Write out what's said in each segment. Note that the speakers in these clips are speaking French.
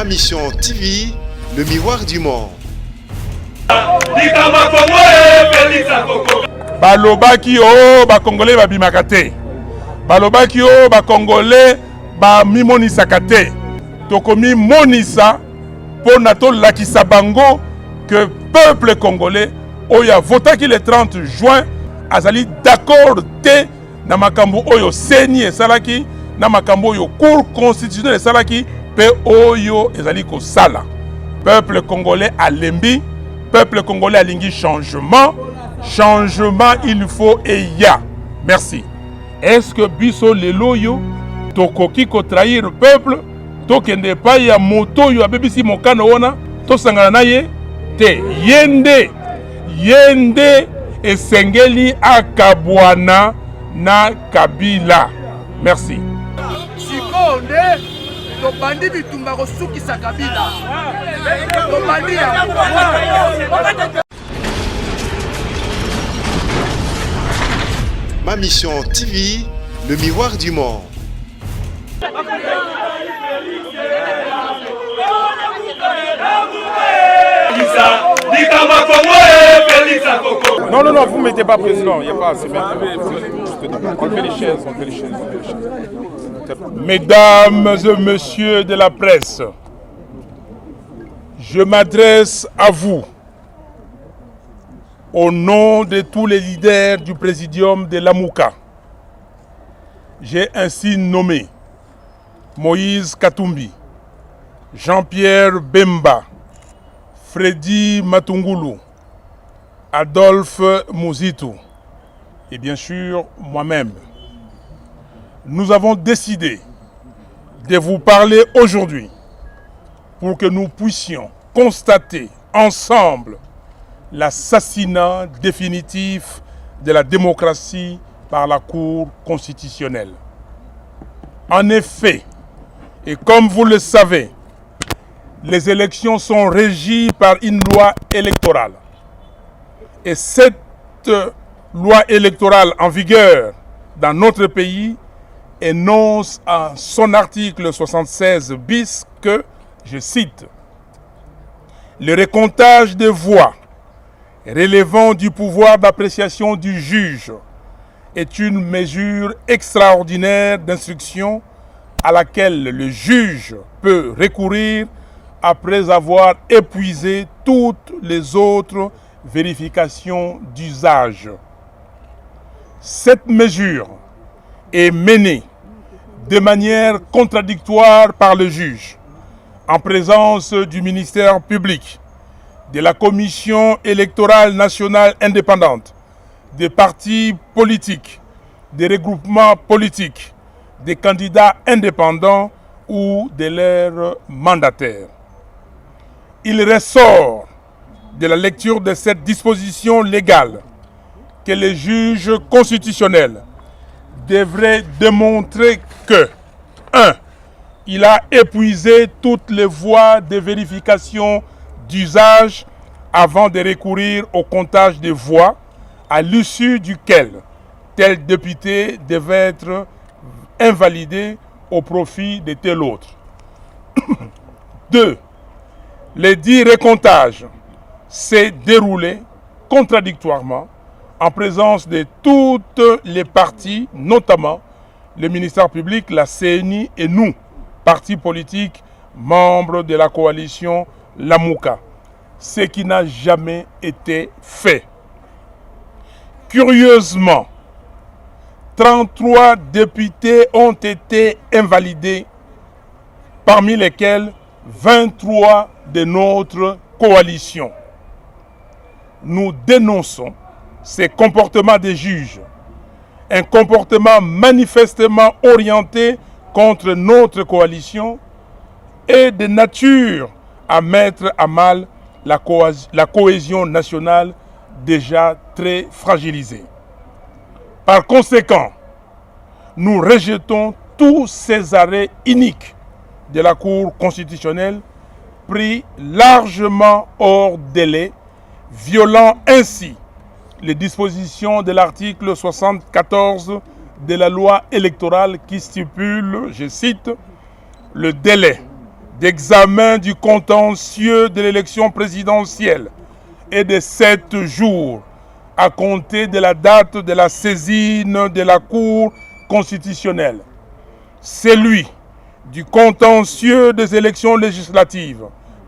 Ma Mission TV, le miroir du monde. Balobaki o ba Congolais ba bimakate. Balobaki o ba Congolais ba mimonisaka te. Tokomi monisa pour nato lakisa bango que peuple congolais oya votaki le 30 juin azali d'accord te na makambo oyo seni esalaki na makambo oyo cour constitutionnelle esalaki pe oyo ezali kosala. Peuple congolais alembi, peuple congolais alingi changement. Changement il faut et il y a. Merci. Est-ce que biso lelo yo tokoki ko trahir peuple tokende pa ya moto yo abebisi mokano wana to sangana na ye te yende esengeli akabwana na Kabila. Merci. Sikonde tobandi bitumba kosukisa Kabila. Tobandi ya Ma Mission TV, le miroir du monde. Non, vous ne mettez pas président, il n'y a pas assez. On fait les chaises, Mesdames et messieurs de la presse, je m'adresse à vous au nom de tous les leaders du présidium de Lamuka. J'ai ainsi nommé Moïse Katumbi, Jean-Pierre Bemba, Freddy Matungulu, Adolphe Mouzitou et bien sûr moi-même. Nous avons décidé de vous parler aujourd'hui pour que nous puissions constater ensemble l'assassinat définitif de la démocratie par la Cour constitutionnelle. En effet, et comme vous le savez, les élections sont régies par une loi électorale. Et cette loi électorale en vigueur dans notre pays énonce en son article 76 bis que, je cite, « Le recomptage des voix relevant du pouvoir d'appréciation du juge est une mesure extraordinaire d'instruction à laquelle le juge peut recourir après avoir épuisé toutes les autres vérifications d'usage. Cette mesure est menée de manière contradictoire par le juge en présence du ministère public, de la Commission électorale nationale indépendante, des partis politiques, des regroupements politiques, des candidats indépendants ou de leurs mandataires. Il ressort de la lecture de cette disposition légale que les juges constitutionnels devraient démontrer que 1. Il a épuisé toutes les voies de vérification d'usage avant de recourir au comptage des voix à l'issue duquel tel député devait être invalidé au profit de tel autre. 2. Le dit recomptage s'est déroulé contradictoirement en présence de toutes les parties, notamment le ministère public, la CENI et nous, partis politiques, membres de la coalition Lamuka, ce qui n'a jamais été fait. Curieusement, 33 députés ont été invalidés, parmi lesquels 23 de notre coalition. Nous dénonçons ces comportements des juges, un comportement manifestement orienté contre notre coalition et de nature à mettre à mal la cohésion nationale déjà très fragilisée. Par conséquent, nous rejetons tous ces arrêts iniques de la Cour constitutionnelle pris largement hors délai, violant ainsi les dispositions de l'article 74 de la loi électorale qui stipule, je cite, le délai d'examen du contentieux de l'élection présidentielle et de 7 jours à compter de la date de la saisine de la Cour constitutionnelle. Celui du contentieux des élections législatives,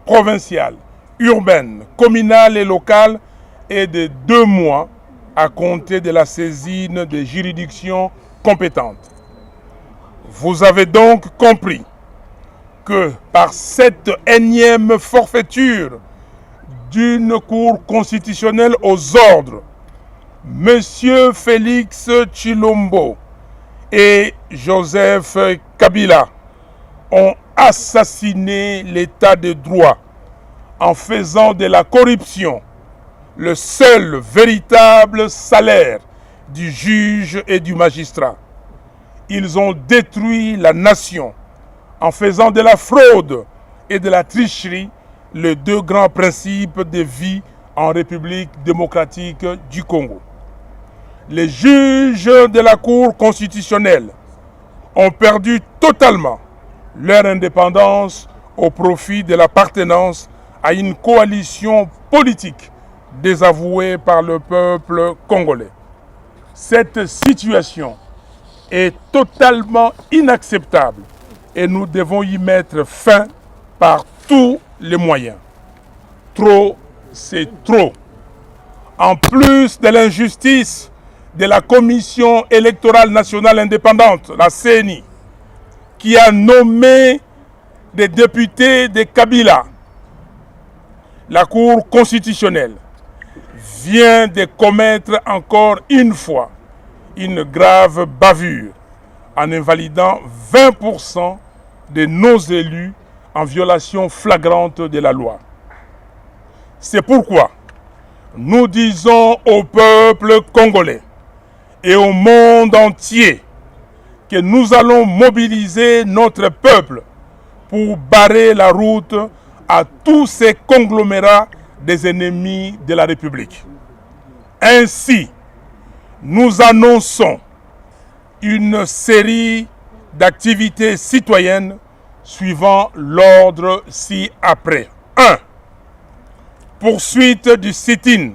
provinciales, urbaines, communales et locales est de 2 mois à compter de la saisine des juridictions compétentes. Vous avez donc compris que par cette énième forfaiture d'une Cour constitutionnelle aux ordres, M. Félix Tshilombo et Joseph Kabila ont assassiné l'état de droit en faisant de la corruption le seul véritable salaire du juge et du magistrat. Ils ont détruit la nation en faisant de la fraude et de la tricherie les 2 grands principes de vie en République démocratique du Congo. Les juges de la Cour constitutionnelle ont perdu totalement leur indépendance au profit de l'appartenance à une coalition politique désavouée par le peuple congolais. Cette situation est totalement inacceptable et nous devons y mettre fin par tous les moyens. Trop, c'est trop. En plus de l'injustice de la Commission électorale nationale indépendante, la CENI, qui a nommé des députés de Kabila, la Cour constitutionnelle vient de commettre encore une fois une grave bavure en invalidant 20% de nos élus en violation flagrante de la loi. C'est pourquoi nous disons au peuple congolais et au monde entier que nous allons mobiliser notre peuple pour barrer la route à tous ces conglomérats des ennemis de la République. Ainsi, nous annonçons une série d'activités citoyennes suivant l'ordre ci-après. 1. Poursuite du sit-in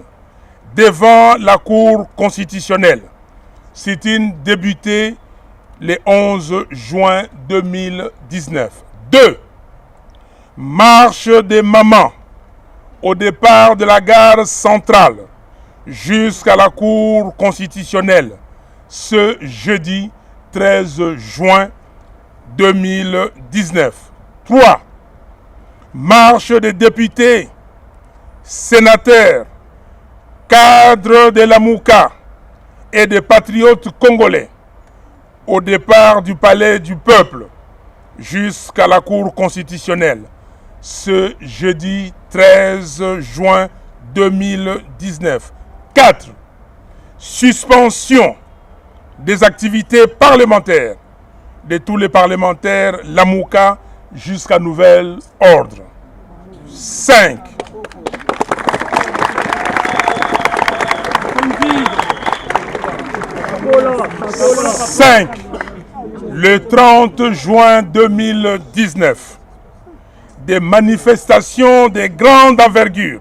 devant la Cour constitutionnelle. Sit-in débuté le 11 juin 2019. 2. Marche des mamans au départ de la gare centrale jusqu'à la Cour constitutionnelle ce jeudi 13 juin 2019. 3. Marche des députés, sénateurs, cadres de la Mouka et des patriotes congolais au départ du Palais du Peuple jusqu'à la Cour constitutionnelle ce jeudi 13 juin 2019. 4. Suspension des activités parlementaires de tous les parlementaires Lamouka jusqu'à nouvel ordre. 5. Le 30 juin 2019, des manifestations de grande envergure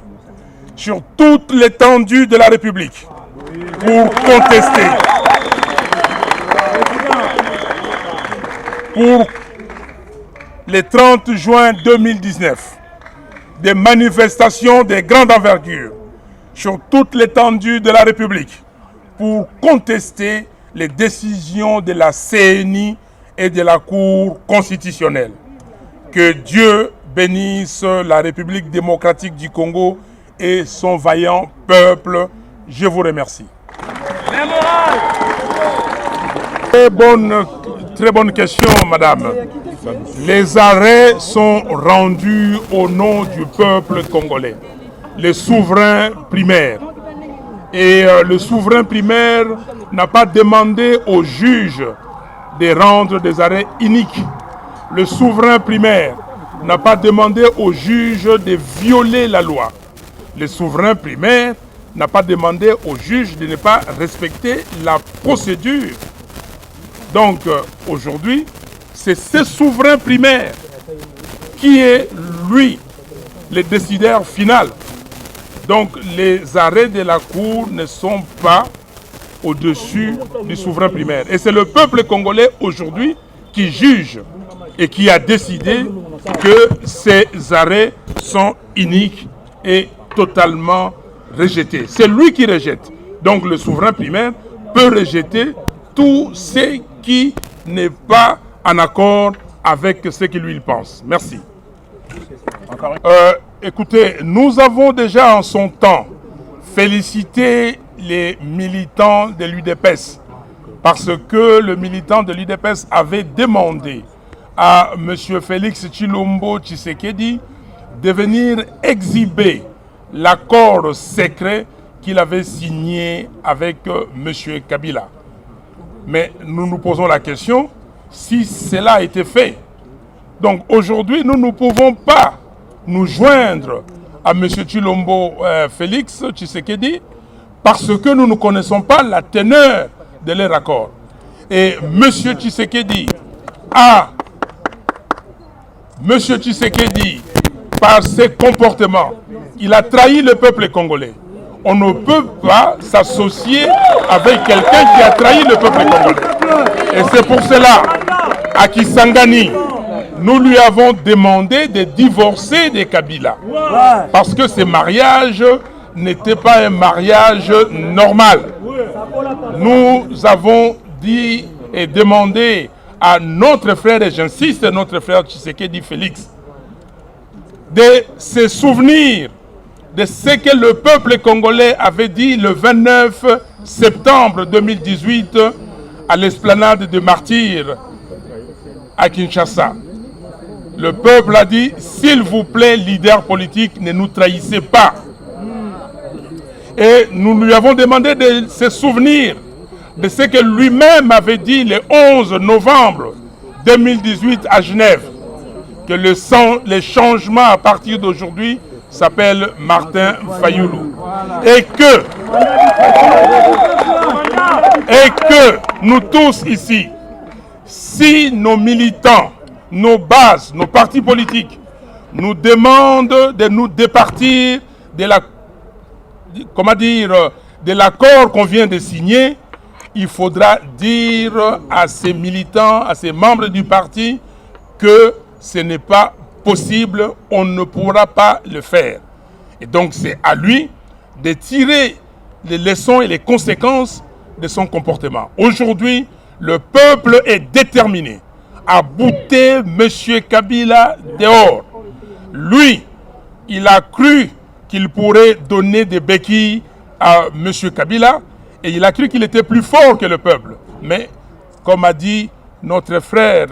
sur toute l'étendue de la République pour contester, pour le 30 juin 2019, des manifestations de grande envergure sur toute l'étendue de la République pour contester les décisions de la CENI et de la Cour constitutionnelle. Que Dieu bénisse la République démocratique du Congo et son vaillant peuple. Je vous remercie. Très bonne question, madame. Les arrêts sont rendus au nom du peuple congolais, les souverains primaires. Et le souverain primaire n'a pas demandé au juge de rendre des arrêts iniques. Le souverain primaire n'a pas demandé au juge de violer la loi. Le souverain primaire n'a pas demandé au juge de ne pas respecter la procédure. Donc aujourd'hui, c'est ces souverains primaires qui est, lui, le décideur final. Donc les arrêts de la Cour ne sont pas au-dessus du souverain primaire. Et c'est le peuple congolais aujourd'hui qui juge et qui a décidé que ces arrêts sont iniques et totalement rejetés. C'est lui qui rejette. Donc le souverain primaire peut rejeter tout ce qui n'est pas en accord avec ce qu'il lui pense. Merci. Écoutez, nous avons déjà en son temps félicité les militants de l'UDPS parce que le militant de l'UDPS avait demandé à M. Félix Tshilombo Tshisekedi de venir exhiber l'accord secret qu'il avait signé avec M. Kabila. Mais nous nous posons la question si cela a été fait. Donc aujourd'hui, nous ne pouvons pas nous joindre à M. Tshilombo Félix Tshisekedi parce que nous ne connaissons pas la teneur de leur accord. Et M. Tshisekedi par ses comportements, il a trahi le peuple congolais. On ne peut pas s'associer avec quelqu'un qui a trahi le peuple congolais. Et c'est pour cela, à Kisangani, nous lui avons demandé de divorcer de Kabila. Parce que ce mariage n'était pas un mariage normal. Nous avons dit et demandé à notre frère, et j'insiste, notre frère Tshisekedi Félix, de se souvenir de ce que le peuple congolais avait dit le 29 septembre 2018 à l'esplanade des Martyrs à Kinshasa. Le peuple a dit, s'il vous plaît, leader politique, ne nous trahissez pas. Et nous lui avons demandé de se souvenir de ce que lui-même avait dit le 11 novembre 2018 à Genève, que les changements à partir d'aujourd'hui s'appellent Martin Fayoulou. Et que nous tous ici, si nos militants, nos bases, nos partis politiques nous demandent de nous départir de l'accord qu'on vient de signer, il faudra dire à ces militants, à ces membres du parti que ce n'est pas possible, on ne pourra pas le faire. Et donc c'est à lui de tirer les leçons et les conséquences de son comportement. Aujourd'hui, le peuple est déterminé à bouter M. Kabila dehors. Lui, il a cru qu'il pourrait donner des béquilles à M. Kabila et il a cru qu'il était plus fort que le peuple. Mais, comme a dit notre frère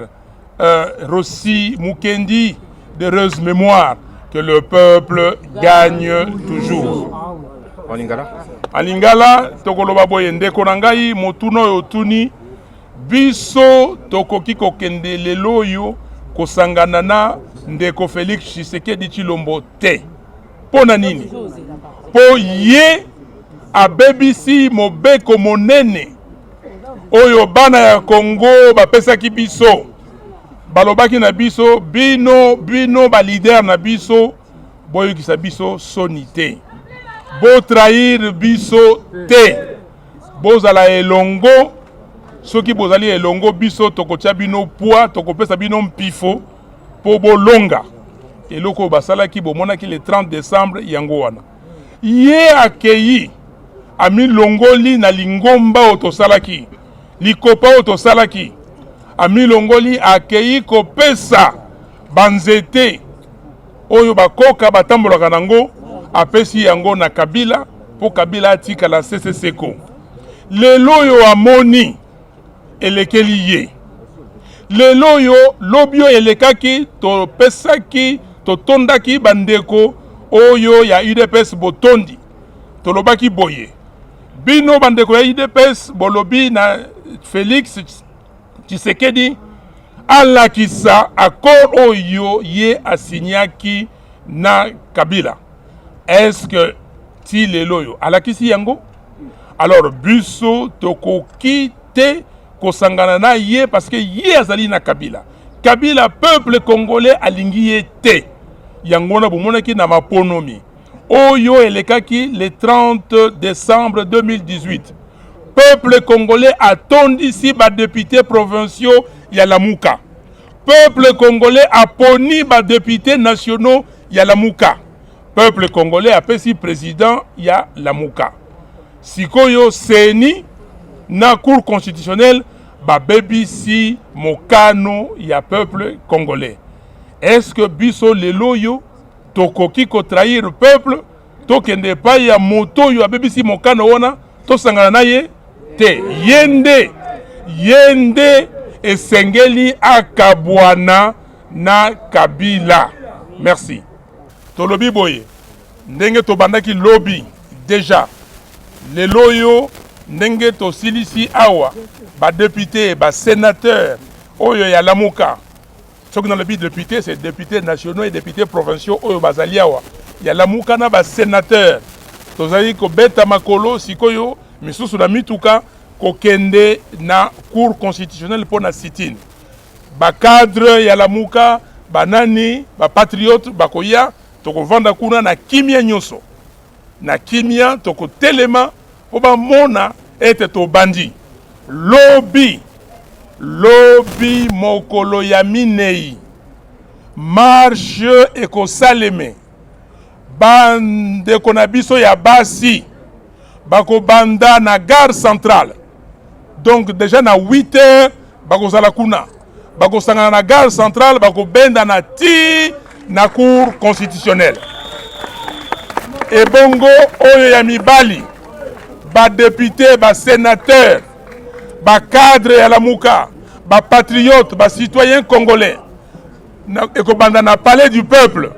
Rossi Mukendi, d'heureuse mémoire, que le peuple gagne toujours. En Lingala, tokoloba boye ndeko na ngai motuno oyo otuni biso tokoki kokende lelo oyo kosangana na ndeko Félix Tshisekedi Tshilombo te. Pona nini? Po ye abebisi mobeko monene oyo bana ya Congo bapesaki biso. Balobaki na biso bino ba leader na biso boyokisa biso soni te. Bo trahir biso te. Bozala elongo soki bozali elongo biso tokotia bino poids tokopesa bino mpifo po bolonga. Eloko basalaki bomonaki le 30 décembre yango wana. Ye akei ami longoli na lingomba otosalaki. Likopa otosalaki. Ami longoli akei kopesa banzete oyo bakoka batambolaka nango apesi yango na Kabila po Kabila atika la CCCko. Lelo yo amoni elekeli ye. Lelo yo lobio elekaki to pesaki to tondaki bandeko oyo ya UDPS botondi. To lobaki boye. Bino bandeko ya UDPS bolobi na Félix Tshisekedi alakisa accord oyo ye asignaki na Kabila. Est-ce que ti lelo yo alakisi yango? Alors biso tokoki te kosangana na ye parce que ye azali na Kabila. Kabila peuple congolais alingi ye te. Yangona bomonaki na maponomi. Oyo elekaki le 30 décembre 2018. Peuple congolais atondisi ba députés provinciaux ya Lamuka. Peuple congolais aponi ba députés nationaux ya Lamuka. Peuple congolais apesi président ya Lamuka. Sikoyo seni na cour constitutionnelle ba bebisi mokano ya peuple congolais. Est-ce que biso lelo yo tokoki ko trahir peuple tokende pa ya moto yo abebisi mokano wana to sangana na ye te yende esengeli akabwana na Kabila. Merci. Tolobi boye ndenge to bandaki lobby déjà les loyo ndenge to silisi awa ba député ba sénateur oyo ya Lamuka. Ce que dans le but de députés, c'est députés nationaux et députés provinciaux oyo bazali awa ya Lamuka na ba sénateur. Tozali ko beta makolo sikoyo misusu na mituka ko kende na cour constitutionnelle pour na sit-in. Ba cadre ya Lamuka, banani, ba patriote bakoya toko vanda kuna na kimia nyoso. Na kimia toko telema po ba mona ete to bandi. Lobby mokolo ya minei. Marche ekosaleme. Bande konabiso ya basi. Bako banda na gare centrale. Donc déjà na 8h bako zala kuna. Bako sangana na gare centrale bako benda na ti na cour constitutionnelle. Et bongo oyo ya mibali. Ba député, ba sénateur, ba cadre ya Lamuka, ba patriote, ba citoyen congolais. Eko banda na palais du peuple.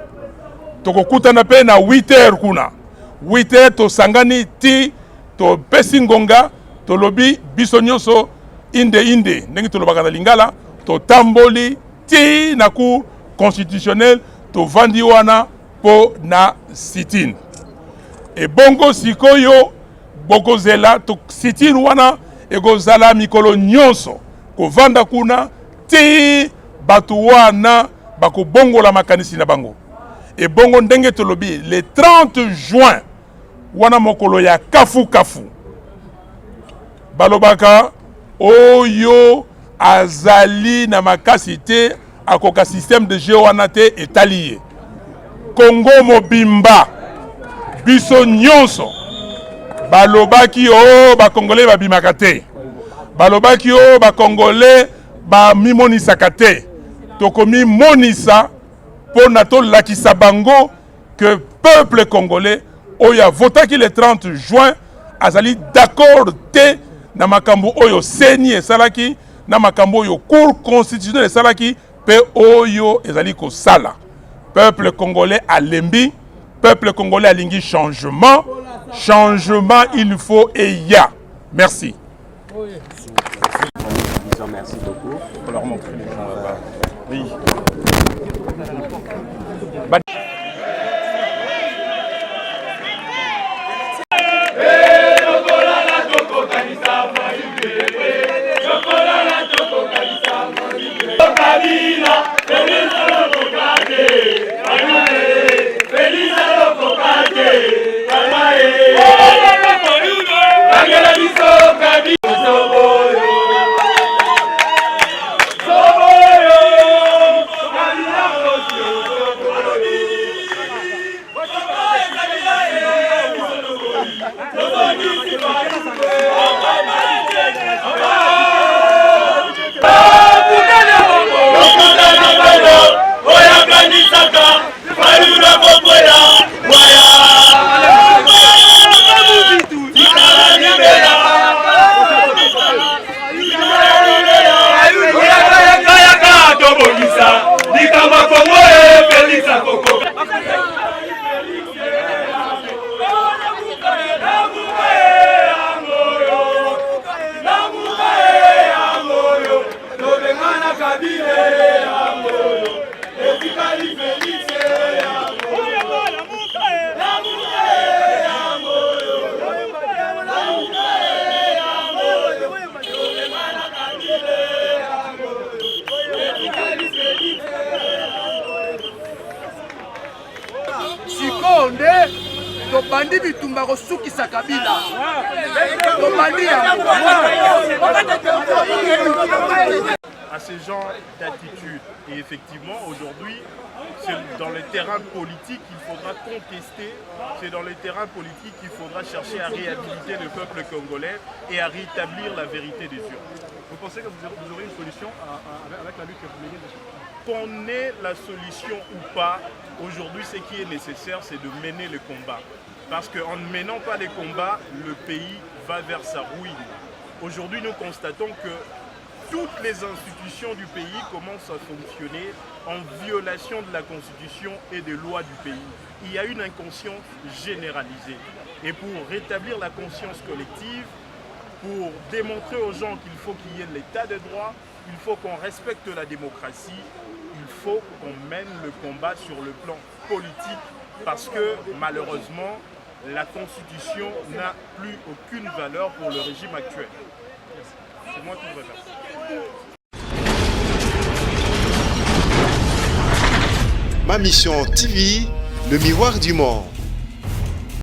Toko kutana pe na 8h kuna. 8h to sangani ti to pesi ngonga to lobi biso nyonso inde ndenge to lobaka na lingala to tamboli ti na cour constitutionnelle to vandi wana po na sit-in. Et bongo sikoyo bokozela to sit-in wana ekozala mikolo nyonso ko vanda kuna ti batu wana bako bongo la makanisi na bango. Et bongo ndenge to lobi le 30 juin wana mokolo ya kafu balobaka oyo azali na makasi te akoka système de jeu wana te etaliye. Congo mobimba biso nyonso balobaki o ba congolais babimaka te. Balobaki o ba congolais ba mimonisaka te. Tokomi monisa pour nato lakisa bango que peuple congolais oya votaki le 30 juin azali d'accord te na makambo oyo seni esalaki na makambo oyo cour constitutionnelle esalaki pe oyo ezali ko sala. Peuple congolais alembi, peuple congolais alingi changement. Changement il faut et il y a. Merci. Merci beaucoup. On peut leur montrer les gens là-bas. Oui. Kabila tobandi bitumba kosukisa kabila tobandi yango. À ce genre d'attitude. Et effectivement, aujourd'hui, c'est dans les terrains politiques qu'il faudra contester, c'est dans les terrains politiques qu'il faudra chercher à réhabiliter le peuple congolais et à rétablir la vérité des urnes. Vous pensez que vous aurez une solution avec la lutte que vous menez? Qu'on ait la solution ou pas, aujourd'hui, ce qui est nécessaire, c'est de mener le combat. Parce qu'en ne menant pas les combats, le pays va vers sa ruine. Aujourd'hui, nous constatons que toutes les institutions du pays commencent à fonctionner en violation de la Constitution et des lois du pays. Il y a une inconscience généralisée. Et pour rétablir la conscience collective, pour démontrer aux gens qu'il faut qu'il y ait l'état de droit, il faut qu'on respecte la démocratie, il faut qu'on mène le combat sur le plan politique parce que malheureusement, la Constitution n'a plus aucune valeur pour le régime actuel. C'est moi qui vous remercie. Ma mission TV, le miroir du monde.